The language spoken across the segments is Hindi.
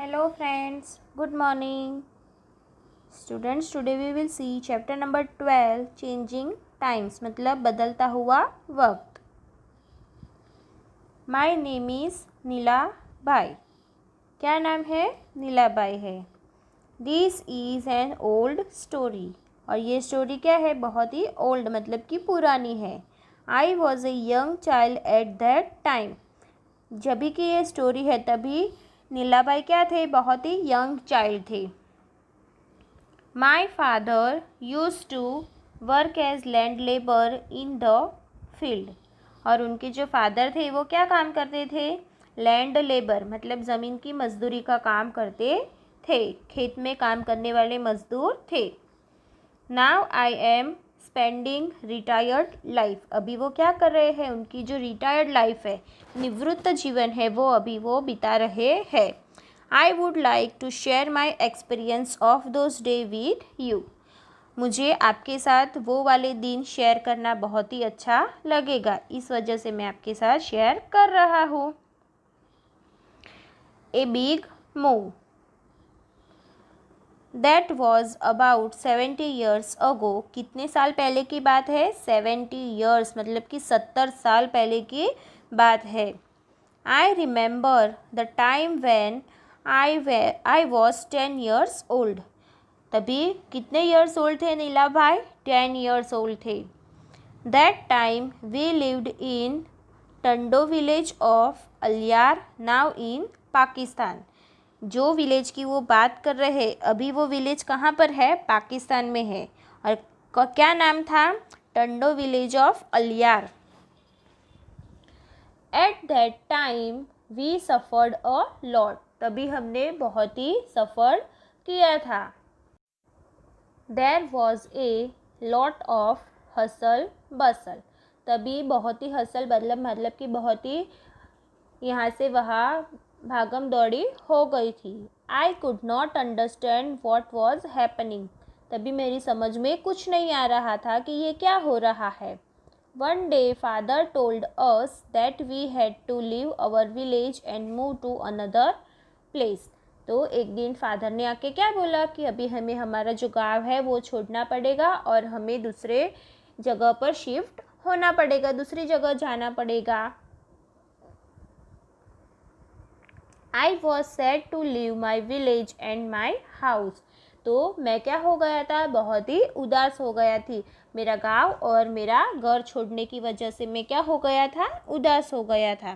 Hello friends, good morning. Students, today we will see chapter number 12 changing times मतलब बदलता हुआ वक्त. My name is Neela by. क्या नाम है? नीला बाई है. This is an old story. और ये स्टोरी क्या है? बहुत ही ओल्ड मतलब कि पुरानी है. I was a young child at that time. जब भी की ये स्टोरी है तभी नीलाबाई क्या थे? बहुत ही यंग चाइल्ड थे. My father use to work as land labour in the field. और उनके जो फादर थे वो क्या काम करते थे? लैंड लेबर मतलब ज़मीन की मजदूरी का काम करते थे. खेत में काम करने वाले मजदूर थे. Now I am spending retired life. अभी वो क्या कर रहे हैं? उनकी जो रिटायर्ड लाइफ है, निवृत्त जीवन है, वो अभी वो बिता रहे हैं. I would like to share my experience of those day with you. मुझे आपके साथ वो वाले दिन शेयर करना बहुत ही अच्छा लगेगा, इस वजह से मैं आपके साथ शेयर कर रहा हूँ. A big move. That was about 70 years ago. कितने साल पहले की बात है? 70 ईयर्स मतलब कि 70 साल पहले की बात है. I remember the time when I was 10 years old. तभी कितने ईयर्स ओल्ड थे नीला भाई? 10 ईयर्स ओल्ड थे. That time we lived in Tando village of Aliyar, now in Pakistan. जो विलेज की वो बात कर रहे हैं, अभी वो विलेज कहाँ पर है? पाकिस्तान में है. और क्या नाम था? Tando village of Aliyar. At that time we suffered a lot. तभी हमने बहुत ही सफ़र किया था. There was a lot of hustle bustle. तभी बहुत ही हसल मतलब कि बहुत ही यहाँ से वहाँ भागम दौड़ी हो गई थी. I could not understand what was happening. तभी मेरी समझ में कुछ नहीं आ रहा था कि ये क्या हो रहा है. One day father told us that we had to leave our village and move to another place. तो एक दिन फादर ने आके क्या बोला कि अभी हमें हमारा जो गांव है वो छोड़ना पड़ेगा और हमें दूसरे जगह पर शिफ्ट होना पड़ेगा, दूसरी जगह जाना पड़ेगा. I was sad to leave my village and my house. तो मैं क्या हो गया था? बहुत ही उदास हो गया थी. मेरा गांव और मेरा घर छोड़ने की वजह से मैं क्या हो गया था? उदास हो गया था.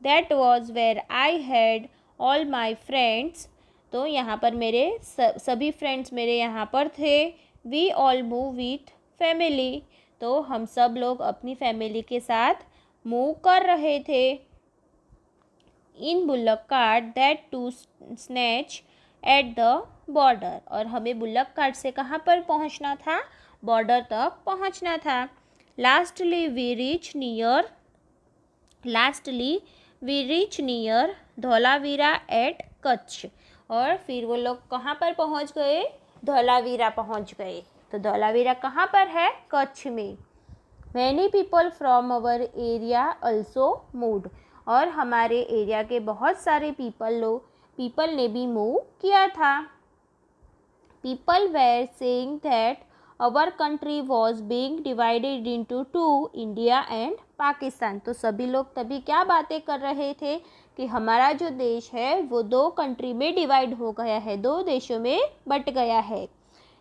That was where I had all my friends. तो यहाँ पर मेरे सभी फ्रेंड्स मेरे यहाँ पर थे. We all move with family. तो हम सब लोग अपनी फैमिली के साथ मूव कर रहे थे. In bullock cart that to snatch at the border. और हमें बुल्लक कार्ट से कहाँ पर पहुँचना था? बॉर्डर तक पहुँचना था. Lastly we reach near Dholavira at Kutch. और फिर वो लोग कहाँ पर पहुँच गए? धौलावीरा पहुँच गए. तो धौलावीरा कहाँ पर है? कच्छ में. Many people from our area also moved. और हमारे एरिया के बहुत सारे पीपल ने भी मूव किया था. People were saying that our country was being divided into two, India and Pakistan. तो सभी लोग तभी क्या बातें कर रहे थे कि हमारा जो देश है वो दो कंट्री में डिवाइड हो गया है, दो देशों में बट गया है.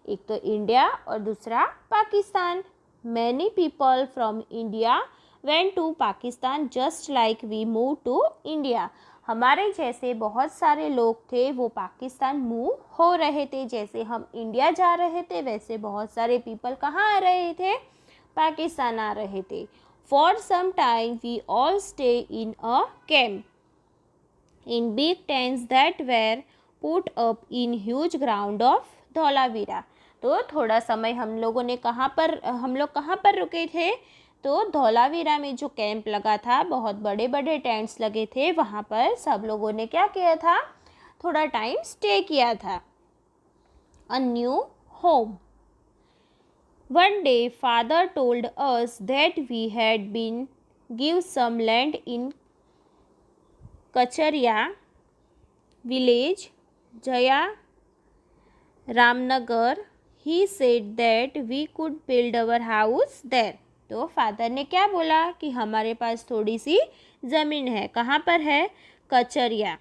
एक तो इंडिया और दूसरा Pakistan. Many people from India went to Pakistan just like we move to India. हमारे जैसे बहुत सारे लोग थे वो पाकिस्तान मूव हो रहे थे. जैसे हम इंडिया जा रहे थे वैसे बहुत सारे पीपल कहाँ आ रहे थे? पाकिस्तान आ रहे थे. For some time we all stay in a camp in big tents that were put up in huge ground of Dholavira. तो थोड़ा समय हम लोग कहाँ पर रुके थे? तो धौलावीरा में जो कैंप लगा था, बहुत बड़े बड़े टेंट्स लगे थे, वहाँ पर सब लोगों ने क्या किया था? थोड़ा टाइम स्टे किया था. A new home. One day father told us that we had been give some land in Kacharia village, Jaya Ramnagar, he said that we could build our house there. तो फादर ने क्या बोला कि हमारे पास थोड़ी सी ज़मीन है. कहाँ पर है? कचरिया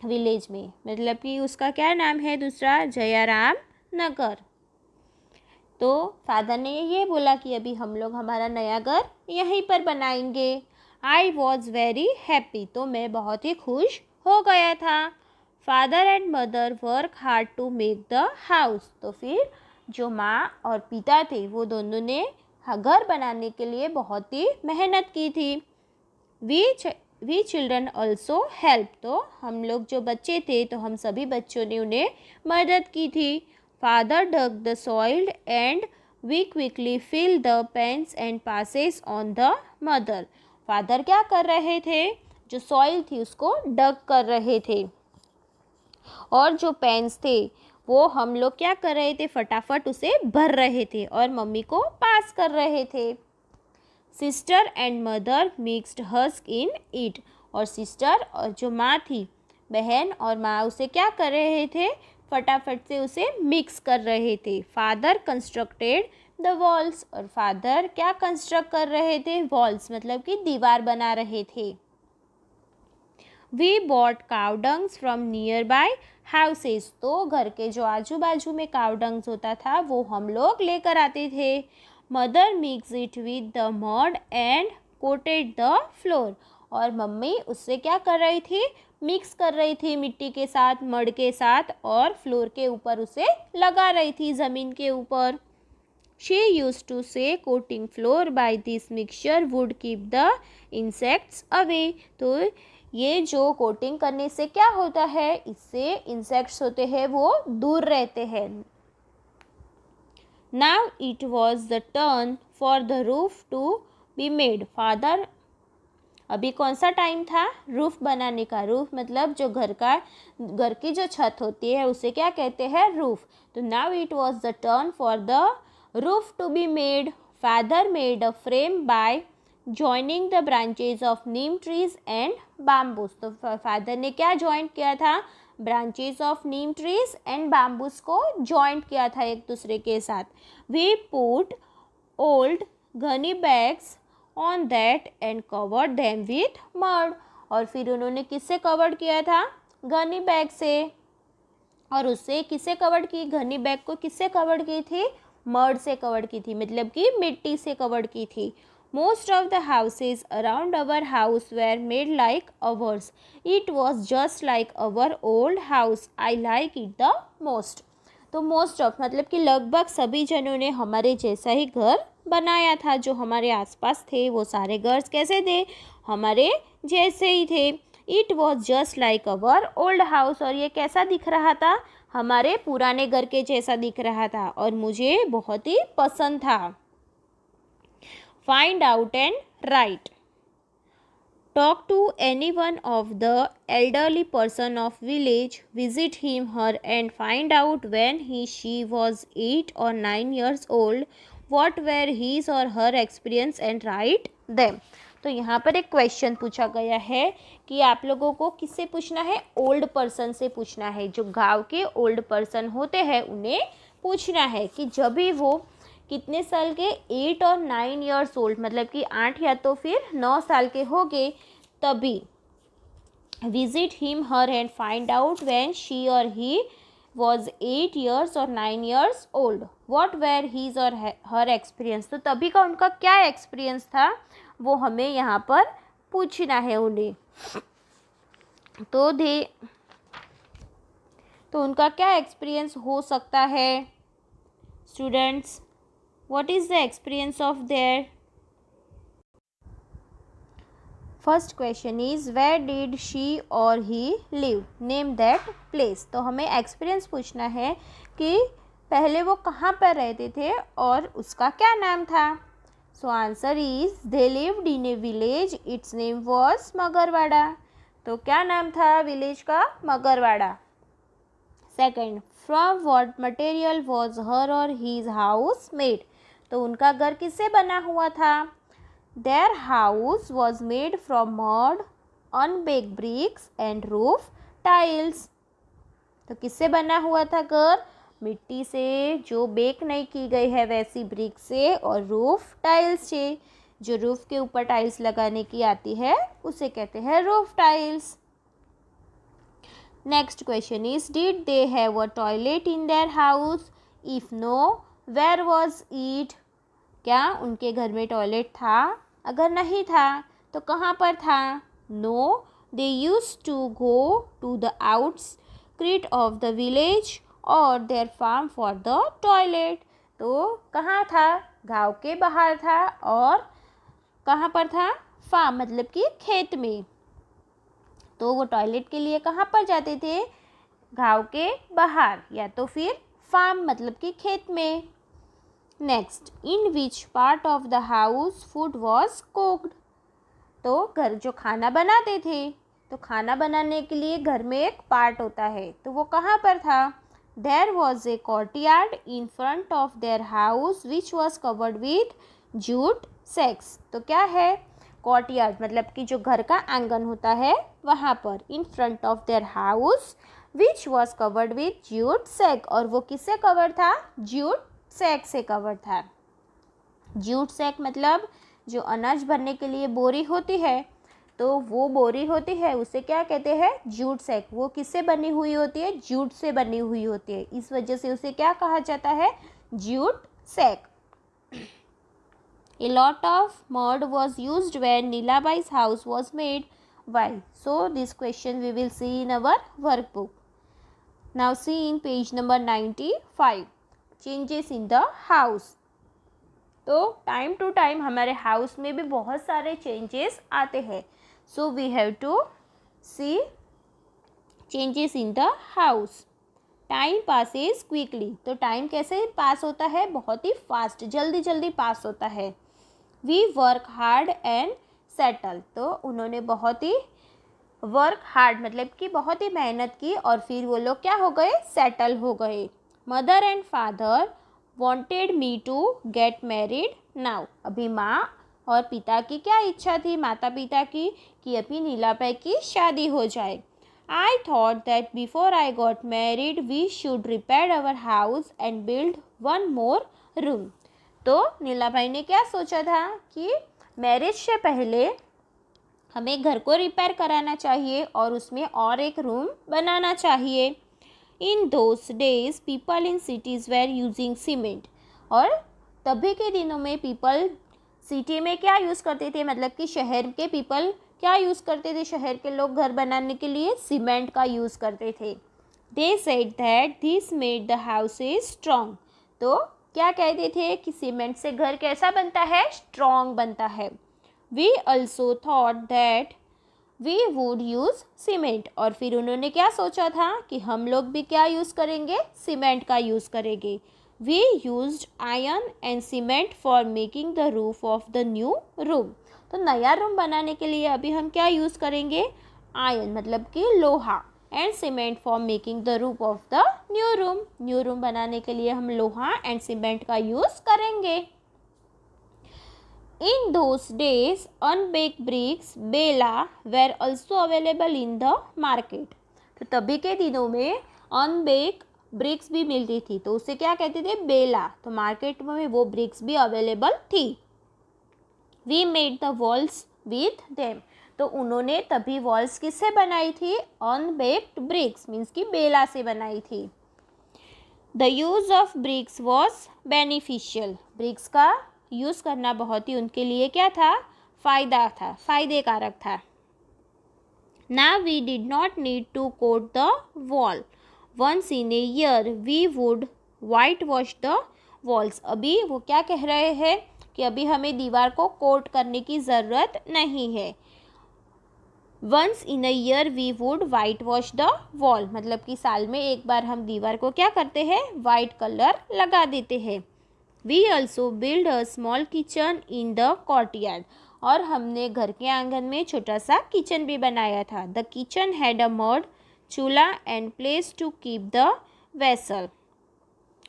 विलेज में. मतलब कि उसका क्या नाम है दूसरा? जयाराम नगर. तो फादर ने ये बोला कि अभी हम लोग हमारा नया घर यहीं पर बनाएंगे. I was very happy. तो मैं बहुत ही खुश हो गया था. Father and mother work hard to make the house. तो फिर जो माँ और पिता थे वो दोनों ने घर बनाने के लिए बहुत ही मेहनत की थी. We children also help. तो हम लोग जो बच्चे थे तो हम सभी बच्चों ने उन्हें मदद की थी. Father dug the soiled and we quickly fill the pans and passes on the mother. Father क्या कर रहे थे? जो सॉइल थी उसको डग कर रहे थे और जो पेन्स थे वो हम लोग क्या कर रहे थे? फटाफट उसे भर रहे थे और मम्मी को पास कर रहे थे. Sister and mother mixed husk in it. और सिस्टर और जो माँ थी, बहन और माँ, उसे क्या कर रहे थे? फटाफट से उसे मिक्स कर रहे थे. Father constructed the walls. और फादर क्या कंस्ट्रक्ट कर रहे थे? वॉल्स मतलब कि दीवार बना रहे थे. We bought cow dungs from nearby houses. तो घर के जो आजू बाजू में काउडंग्स होता था वो हम लोग लेकर आते थे. Mother mix it with the mud and coated the floor. और मम्मी उससे क्या कर रही थी? मिक्स कर रही थी मिट्टी के साथ, मड के साथ, और फ्लोर के ऊपर उसे लगा रही थी, ज़मीन के ऊपर. शी यूज टू से coating floor by this mixture would keep the insects away. तो ये जो कोटिंग करने से क्या होता है? इससे इंसेक्ट्स होते हैं वो दूर रहते हैं. Now it was the turn for the roof to be made. Father अभी कौन सा टाइम था? रूफ बनाने का. रूफ मतलब जो घर की जो छत होती है उसे क्या कहते हैं? रूफ. तो now it was the turn for the roof to be made. Father made a frame by joining the branches of neem trees and bamboos. तो फादर ने क्या जॉइंट किया था? Branches of neem trees and bamboos को जॉइंट किया था एक दूसरे के साथ. We put old gunny bags on that and covered them with mud. और फिर उन्होंने किससे कवर्ड किया था? घनी बैग से. और उससे किससे कवर्ड की? घनी बैग को किससे कवर्ड की थी? मड से कवर्ड की थी, मतलब कि मिट्टी से कवर्ड की थी. Most of the houses around our house were made like ours. It was just like our old house. I like it the most. तो most of मतलब कि लगभग सभी जनों ने हमारे जैसा ही घर बनाया था. जो हमारे आसपास थे वो सारे घर कैसे थे? हमारे जैसे ही थे. It was just like our old house. और ये कैसा दिख रहा था? हमारे पुराने घर के जैसा दिख रहा था और मुझे बहुत ही पसंद था. Find out and write. Talk to any one of the elderly person of village. Visit him, her, and find out when she was 8 or 9 years old. What were his or her experience and write them. तो यहाँ पर एक क्वेश्चन पूछा गया है कि आप लोगों को किससे पूछना है? ओल्ड पर्सन से पूछना है. जो गांव के ओल्ड पर्सन होते हैं उन्हें पूछना है कि जब भी वो कितने साल के? 8 और 9 ईयर्स ओल्ड, मतलब कि 8 या तो फिर 9 साल के हो गए तभी. Visit him, her, and find out when she or he was 8 years or 9 years old. What were his or her experience. तो तभी का उनका क्या एक्सपीरियंस था वो हमें यहाँ पर पूछना है उन्हें. तो उनका क्या एक्सपीरियंस हो सकता है students? What is the experience of their? First question is where did she or he live? Name that place. तो हमें एक्सपीरियंस पूछना है कि पहले वो कहाँ पर रहते थे और उसका क्या नाम था. So answer is they lived in a village. Its name was Magarwada. तो क्या नाम था विलेज का? Magarwada. Second, from what material was her or his house made? तो उनका घर किससे बना हुआ था? Their house was made from mud, unbaked bricks and roof tiles. तो किससे बना हुआ था घर? मिट्टी से, जो बेक नहीं की गई है वैसी ब्रिक से, और रूफ टाइल्स से। जो रूफ के ऊपर टाइल्स लगाने की आती है उसे कहते हैं roof tiles. Next question is, did they have a toilet in their house? If no, where was it? क्या उनके घर में टॉयलेट था? अगर नहीं था तो कहाँ पर था? No, they used to go to the outskirt of the village और their farm for the toilet. तो कहाँ था? गांव के बाहर था। और कहाँ पर था? फार्म मतलब कि खेत में। तो वो टॉयलेट के लिए कहाँ पर जाते थे? गांव के बाहर, या तो फिर फार्म मतलब कि खेत में। Next, in which part of the house food was cooked? तो घर जो खाना बनाते थे, तो खाना बनाने के लिए घर में एक पार्ट होता है, तो वो कहाँ पर था? There was a courtyard in front of their house which was covered with jute sacks. तो क्या है? कोर्टयार्ड मतलब कि जो घर का आंगन होता है वहाँ पर, in front of their house which was covered with jute sack. और वो किससे कवर था? जूट सैक से कवर था। जूट सैक मतलब जो अनाज भरने के लिए बोरी होती है, तो वो बोरी होती है उसे क्या कहते हैं? Jute sack. वो किससे बनी हुई होती है? जूट से बनी हुई होती है, इस वजह से उसे क्या कहा जाता है? Jute sack. A lot of mud was used when Nilabai's house was made. Why? So this question we will see in our workbook. Now see in page number 95. Changes in the house. तो टाइम टू टाइम हमारे हाउस में भी बहुत सारे चेंजेस आते हैं। So we have to see changes in the house. Time passes quickly. तो टाइम कैसे पास होता है? बहुत ही फास्ट, जल्दी जल्दी पास होता है। We work hard and settle. तो उन्होंने बहुत ही वर्क हार्ड मतलब कि बहुत ही मेहनत की, और फिर वो लोग क्या हो गए? सेटल हो गए। Mother and father wanted me to get married now. अभी माँ और पिता की क्या इच्छा थी? माता पिता की, कि अभी नीलाबाई की शादी हो जाए। I thought that before I got married we should repair our house and build one more room. तो नीलाबाई ने क्या सोचा था कि मैरिज से पहले हमें घर को रिपेयर कराना चाहिए और उसमें और एक रूम बनाना चाहिए। In those days, people in cities were using cement. और तभी के दिनों में पीपल सिटी में क्या यूज़ करते थे? मतलब कि शहर के पीपल क्या यूज़ करते थे? शहर के लोग घर बनाने के लिए सीमेंट का यूज़ करते थे। They said that this made the houses strong. तो क्या कहते थे? कि सीमेंट से घर कैसा बनता है? स्ट्रॉन्ग बनता है। We also thought that we would use cement. और फिर उन्होंने क्या सोचा था? कि हम लोग भी क्या यूज़ करेंगे? सीमेंट का यूज़ करेंगे। We used iron and cement for making the roof of the new room. तो नया रूम बनाने के लिए अभी हम क्या यूज़ करेंगे? आयरन मतलब कि लोहा, and cement for making the roof of the new room. New room बनाने के लिए हम लोहा एंड सीमेंट का यूज़ करेंगे। In those days, unbaked bricks, बेला, were also available in the market. तो तभी के दिनों में अनबेक ब्रिक्स भी मिलती थी, तो उसे क्या कहते थे? बेला। तो मार्केट में वो ब्रिक्स भी अवेलेबल थी। We made the walls with them. तो उन्होंने तभी वॉल्स किससे बनाई थी? अनबेक्ड ब्रिक्स मीन्स कि बेला से बनाई थी। The use of bricks was beneficial. Bricks का यूज़ करना बहुत ही उनके लिए क्या था? फ़ायदा था, फ़ायदे कारक था। Now we did not need to coat the wall. Once in a year we would whitewash the walls. अभी वो क्या कह रहे हैं? कि अभी हमें दीवार को कोट करने की ज़रूरत नहीं है। Once in a year we would whitewash the wall. मतलब कि साल में एक बार हम दीवार को क्या करते हैं? वाइट कलर लगा देते हैं। We also build a small kitchen in the courtyard. और हमने घर के आंगन में छोटा सा किचन भी बनाया था। The kitchen had a mud चूल्हा and place to keep the vessel.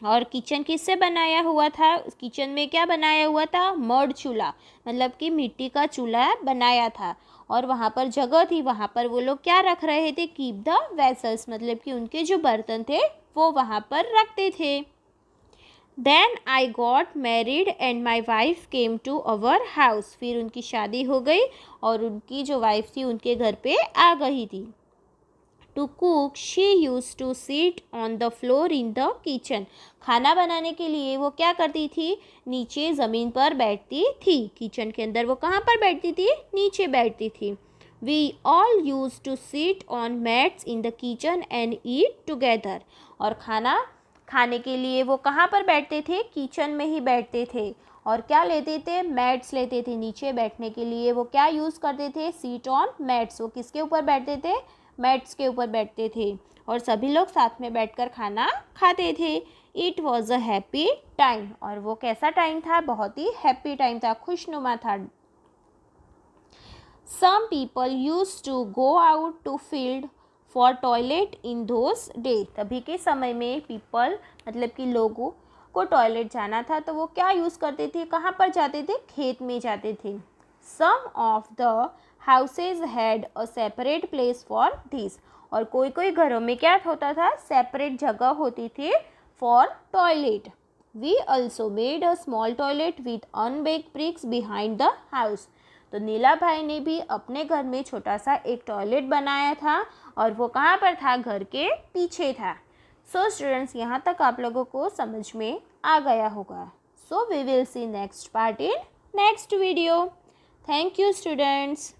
और किचन किससे बनाया हुआ था? किचन में क्या बनाया हुआ था? मड चूल्हा, मतलब कि मिट्टी का चूल्हा बनाया था। और वहाँ पर जगह थी, वहाँ पर वो लोग क्या रख रहे थे? कीप द वेसल्स, मतलब कि उनके जो बर्तन थे वो वहाँ पर रखते थे। Then I got married and my wife came to our house. फिर उनकी शादी हो गई और उनकी जो वाइफ थी उनके घर पे आ गई थी। To cook she use to sit on the floor in the kitchen. खाना बनाने के लिए वो क्या करती थी? नीचे ज़मीन पर बैठती थी। किचन के अंदर वो कहाँ पर बैठती थी? नीचे बैठती थी। We all use to sit on mats in the kitchen and eat together. और खाना खाने के लिए वो कहाँ पर बैठते थे? किचन में ही बैठते थे। और क्या लेते थे? मैट्स लेते थे। नीचे बैठने के लिए वो क्या यूज़ करते थे? Seat on mats. वो किसके ऊपर बैठते थे? मैट्स के ऊपर बैठते थे और सभी लोग साथ में बैठकर खाना खाते थे। It was a happy time. और वो कैसा टाइम था? बहुत ही हैप्पी टाइम था, खुशनुमा था। Some people use to go out to field for toilet in those day. तभी के समय में पीपल मतलब कि लोगों को टॉयलेट जाना था तो वो क्या यूज़ करते थे? कहाँ पर जाते थे? खेत में जाते थे। Some of the houses had a separate place for this. और कोई कोई घरों में क्या होता था? सेपरेट जगह होती थी for toilet. We also made a small toilet with unbaked bricks behind the house. तो नीला भाई ने भी अपने घर में छोटा सा एक टॉयलेट बनाया था और वो कहाँ पर था? घर के पीछे था। सो स्टूडेंट्स, यहाँ तक आप लोगों को समझ में आ गया होगा। So we will see next part in next video. Thank you students.